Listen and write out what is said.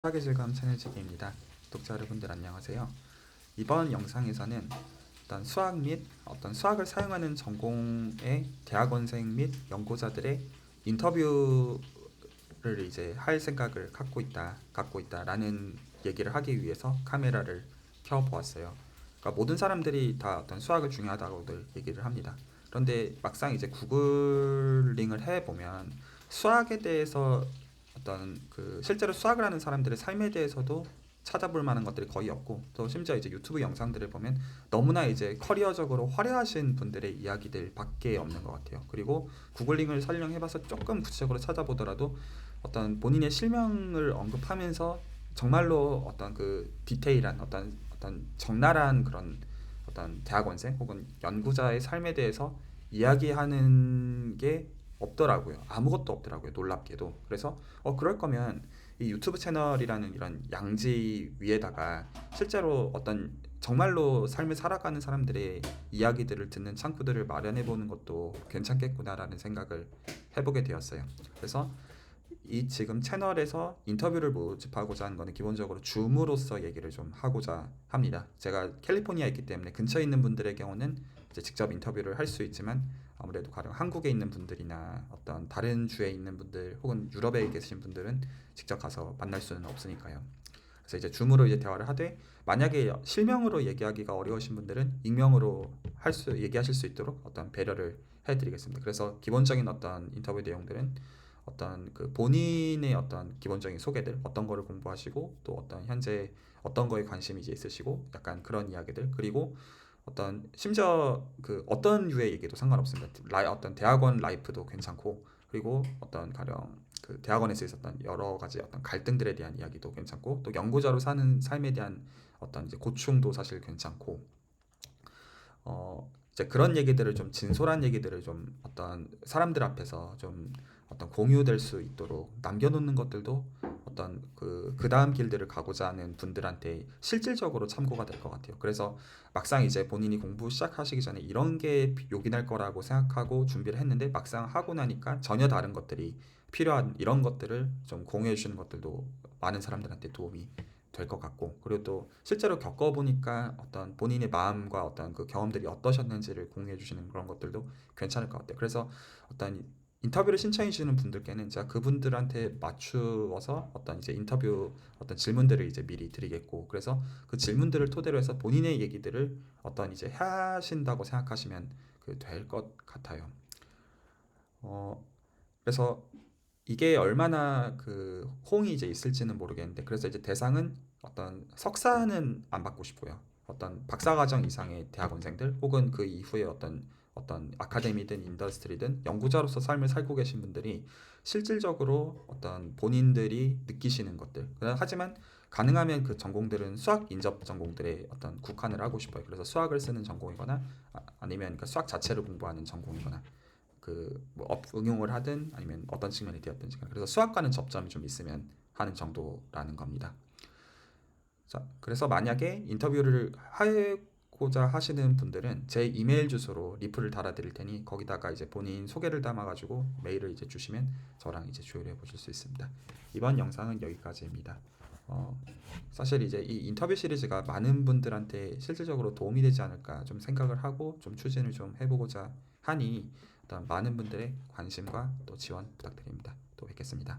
수학의 질감 채널지기입니다. 구독자 여러분들 안녕하세요. 이번 영상에서는 어떤 수학 및 어떤 수학을 사용하는 전공의 대학원생 및 연구자들의 인터뷰를 이제 할 생각을 갖고 있다라는 얘기를 하기 위해서 카메라를 켜보았어요. 그러니까 모든 사람들이 다 어떤 수학을 중요하다고들 얘기를 합니다. 그런데 막상 이제 구글링을 해보면 수학에 대해서 어떤 그 실제로 수학을 하는 사람들의 삶에 대해서도 찾아볼 만한 것들이 거의 없고, 또 심지어 이제 유튜브 영상들을 보면 너무나 이제 커리어적으로 화려하신 분들의 이야기들 밖에 없는 것 같아요. 그리고 구글링을 설명해봐서 조금 구체적으로 찾아보더라도 어떤 본인의 실명을 언급하면서 정말로 어떤 그 디테일한 어떤 적나라한 그런 어떤 대학원생 혹은 연구자의 삶에 대해서 이야기하는 게 없더라고요. 아무것도 없더라고요. 놀랍게도. 그래서 그럴 거면 이 유튜브 채널이라는 이런 양지 위에다가 실제로 어떤 정말로 삶을 살아가는 사람들의 이야기들을 듣는 창구들을 마련해 보는 것도 괜찮겠구나라는 생각을 해보게 되었어요. 그래서 이 지금 채널에서 인터뷰를 모집하고자 하는 거는 기본적으로 줌으로서 얘기를 좀 하고자 합니다. 제가 캘리포니아에 있기 때문에 근처에 있는 분들의 경우는 이제 직접 인터뷰를 할 수 있지만, 아무래도 가령 한국에 있는 분들이나 어떤 다른 주에 있는 분들 혹은 유럽에 계신 분들은 직접 가서 만날 수는 없으니까요. 그래서 이제 줌으로 이제 대화를 하되, 만약에 실명으로 얘기하기가 어려우신 분들은 익명으로 얘기하실 수 있도록 어떤 배려를 해드리겠습니다. 그래서 기본적인 어떤 인터뷰 내용들은 어떤 그 본인의 어떤 기본적인 소개들, 어떤 거를 공부하시고 또 어떤 현재 어떤 거에 관심이 이제 있으시고 약간 그런 이야기들, 그리고 어떤 심지어 그 어떤 유의 얘기도 상관없습니다. 어떤 대학원 라이프도 괜찮고, 그리고 어떤 가령 그 대학원에서 있었던 여러 가지 어떤 갈등들에 대한 이야기도 괜찮고, 또 연구자로 사는 삶에 대한 어떤 이제 고충도 사실 괜찮고, 이제 그런 얘기들을 좀 진솔한 얘기들을 좀 어떤 사람들 앞에서 좀 어떤 공유될 수 있도록 남겨놓는 것들도 어떤 그 다음 길들을 가고자 하는 분들한테 실질적으로 참고가 될 것 같아요. 그래서 막상 이제 본인이 공부 시작하시기 전에 이런 게 요긴할 거라고 생각하고 준비를 했는데, 막상 하고 나니까 전혀 다른 것들이 필요한 이런 것들을 좀 공유해 주시는 것들도 많은 사람들한테 도움이 될 것 같고, 그리고 또 실제로 겪어보니까 어떤 본인의 마음과 어떤 그 경험들이 어떠셨는지를 공유해 주시는 그런 것들도 괜찮을 것 같아요. 그래서 어떤 인터뷰를 신청해 주시는 분들께는 제가 그분들한테 맞추어서 어떤 이제 인터뷰 어떤 질문들을 이제 미리 드리겠고, 그래서 그 질문들을 토대로 해서 본인의 얘기들을 어떤 이제 하신다고 생각하시면 그 될 것 같아요. 어, 그래서 이게 얼마나 그 호응이 이제 있을지는 모르겠는데, 그래서 이제 대상은 어떤 석사는 안 받고 싶고요. 어떤 박사과정 이상의 대학원생들 혹은 그 이후에 어떤 아카데미든 인더스트리든 연구자로서 삶을 살고 계신 분들이 실질적으로 어떤 본인들이 느끼시는 것들. 하지만 가능하면 그 전공들은 수학 인접 전공들에 어떤 국한을 하고 싶어요. 그래서 수학을 쓰는 전공이거나 아니면 그 수학 자체를 공부하는 전공이거나, 그뭐 응용을 하든 아니면 어떤 측면이 되었든지, 그래서 수학과는 접점이 좀 있으면 하는 정도라는 겁니다. 자, 그래서 만약에 인터뷰를 하고자 하시는 분들은 제 이메일 주소로 리플을 달아드릴 테니 거기다가 이제 본인 소개를 담아가지고 메일을 이제 주시면 저랑 이제 조율해 보실 수 있습니다. 이번 영상은 여기까지입니다. 어, 사실 이제 이 인터뷰 시리즈가 많은 분들한테 실질적으로 도움이 되지 않을까 좀 생각을 하고 좀 추진을 좀 해보고자 하니, 일단 많은 분들의 관심과 또 지원 부탁드립니다. 또 뵙겠습니다.